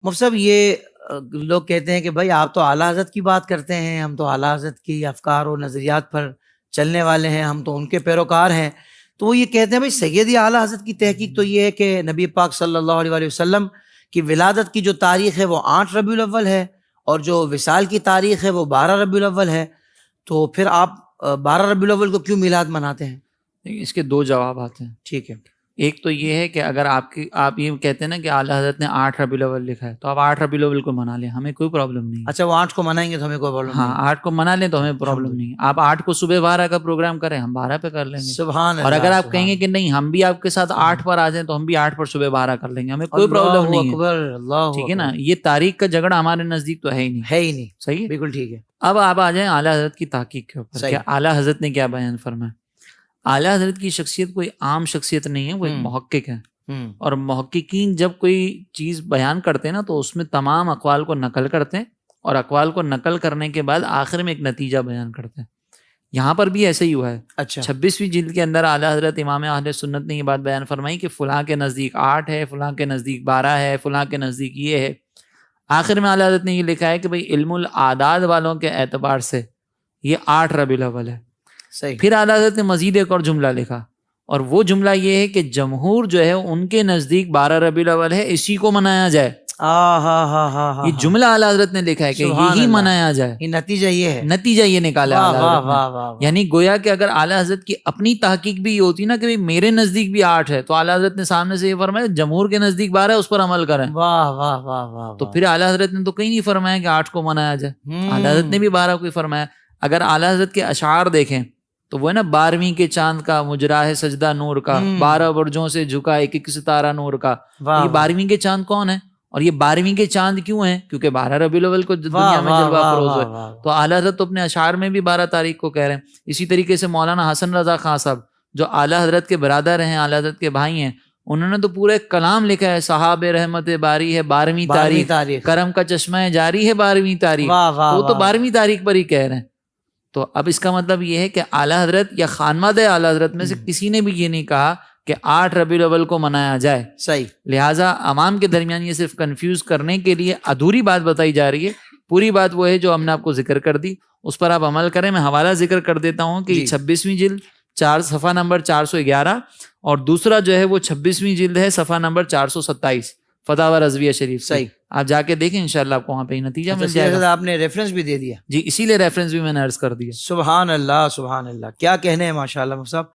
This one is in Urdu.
مفتی صاحب یہ لوگ کہتے ہیں کہ بھائی آپ تو اعلیٰ حضرت کی بات کرتے ہیں، ہم تو اعلیٰ حضرت کی افکار و نظریات پر چلنے والے ہیں، ہم تو ان کے پیروکار ہیں، تو وہ یہ کہتے ہیں بھائی سیدی اعلیٰ حضرت کی تحقیق تو یہ ہے کہ نبی پاک صلی اللہ علیہ وآلہ وسلم کی ولادت کی جو تاریخ ہے وہ 8 ربیع الاول ہے، اور جو وصال کی تاریخ ہے وہ 12 ربیع الاول ہے، تو پھر آپ 12 ربیع الاول کو کیوں میلاد مناتے ہیں؟ اس کے دو جوابات ہیں. ٹھیک ہے. ایک تو یہ ہے کہ اگر آپ یہ کہتے ہیں نا کہ اعلیٰ حضرت نے 8 ربیع الاول لکھا ہے تو آپ 8 ربیع الاول کو منا لیں، ہمیں کوئی پرابلم نہیں. اچھا، وہ 8 کو منائیں گے تو ہمیں کوئی پرابلم نہیں. ہاں 8 کو منا لیں تو ہمیں پرابلم نہیں. آپ 8 کو صبح 12 کا پروگرام کریں، ہم 12 پہ کر لیں گے. سبحان اللہ. اور اگر آپ کہیں گے کہ نہیں ہم بھی آپ کے ساتھ 8 پر آ جائیں تو ہم بھی 8 پر صبح 12 کر لیں گے، ہمیں کوئی پرابلم نہیں ہے. ٹھیک ہے نا، یہ تاریخ کا جھگڑا ہمارے نزدیک تو ہے ہی نہیں. ہے ہی نہیں. صحیح ہے، بالکل ٹھیک ہے. اب آپ آ جائیں اعلیٰ حضرت کی تحقیق کے اوپر کہ اعلیٰ حضرت نے کیا بیان فرمایا. اعلیٰ حضرت کی شخصیت کوئی عام شخصیت نہیں ہے، وہ ایک محقق ہے. اور محققین جب کوئی چیز بیان کرتے ہیں نا تو اس میں تمام اقوال کو نقل کرتے ہیں، اور اقوال کو نقل کرنے کے بعد آخر میں ایک نتیجہ بیان کرتے ہیں. یہاں پر بھی ایسے ہی ہوا ہے. اچھا. 26ویں جلد کے اندر اعلیٰ حضرت امام اہل سنت نے یہ بات بیان فرمائی کہ فلاں کے نزدیک 8 ہے، فلاں کے نزدیک 12 ہے، فلاں کے نزدیک یہ ہے. آخر میں اعلیٰ حضرت نے یہ لکھا ہے کہ بھئی علم الاعداد والوں کے اعتبار سے یہ 8 ربیع الاول ہے. صحیح. پھر اعلیٰ حضرت نے مزید ایک اور جملہ لکھا، اور وہ جملہ یہ ہے کہ جمہور جو ہے ان کے نزدیک 12 ربیع الاول ہے، اسی کو منایا جائے. یہ جملہ اعلیٰ حضرت نے لکھا ہے کہ یہی منایا جائے. یہ نتیجہ یہ ہے، نتیجہ یہ نکالا اعلیٰ حضرت نے. یعنی گویا کہ اگر اعلیٰ حضرت کی اپنی تحقیق بھی یہ ہوتی نا کہ میرے نزدیک بھی 8 ہے، تو اعلیٰ حضرت نے سامنے سے یہ فرمایا جمہور کے نزدیک 12 ہے، اس پر عمل کریں. واہ واہ واہ واہ. تو پھر اعلیٰ حضرت نے تو کہیں نہیں فرمایا کہ 8 کو منایا جائے. اعلیٰ حضرت نے بھی 12 کو ہی فرمایا. اگر اعلیٰ حضرت کے اشعار دیکھیں تو وہ ہے نا 12ویں کے چاند کا مجرا ہے سجدہ نور کا، 12 برجوں سے جھکا ایک ایک ستارہ نور کا. یہ 12ویں کے چاند کون ہے؟ اور یہ 12ویں کے چاند کیوں ہیں؟ کیونکہ 12 ربیع الاول کو دنیا میں جلوہ فروز ہوئے. تو اعلیٰ حضرت تو اپنے اشعار میں بھی 12 تاریخ کو کہہ رہے ہیں. اسی طریقے سے مولانا حسن رضا خان صاحب جو اعلیٰ حضرت کے برادر ہیں، اعلیٰ حضرت کے بھائی ہیں، انہوں نے تو پورا ایک کلام لکھا ہے، صحاب رحمت باری ہے 12ویں تاریخ، کرم کا چشمہ جاری ہے 12ویں تاریخ. وہ تو 12ویں تاریخ پر ہی کہہ رہے ہیں. تو اب اس کا مطلب یہ ہے کہ اعلیٰ حضرت یا خانماد اعلیٰ حضرت میں سے کسی نے بھی یہ نہیں کہا کہ 8 ربیع الاول کو منایا جائے. صحیح. لہٰذا عوام کے درمیان یہ صرف کنفیوز کرنے کے لیے ادھوری بات بتائی جا رہی ہے. پوری بات وہ ہے جو ہم نے آپ کو ذکر کر دی، اس پر آپ عمل کریں. میں حوالہ ذکر کر دیتا ہوں کہ 26ویں جلد صفحہ نمبر 411، اور دوسرا جو ہے وہ 26ویں جلد ہے صفحہ نمبر 427 فتاوی رضویہ شریف. صحیح. آپ جا کے دیکھیں انشاءاللہ آپ کو وہاں پہ نتیجہ مل جائے گا. آپ نے ریفرنس بھی دے دیا. جی اسی لیے ریفرنس بھی میں نے عرض کر دیا. سبحان اللہ سبحان اللہ، کیا کہنے ہیں، ماشاء اللہ صاحب.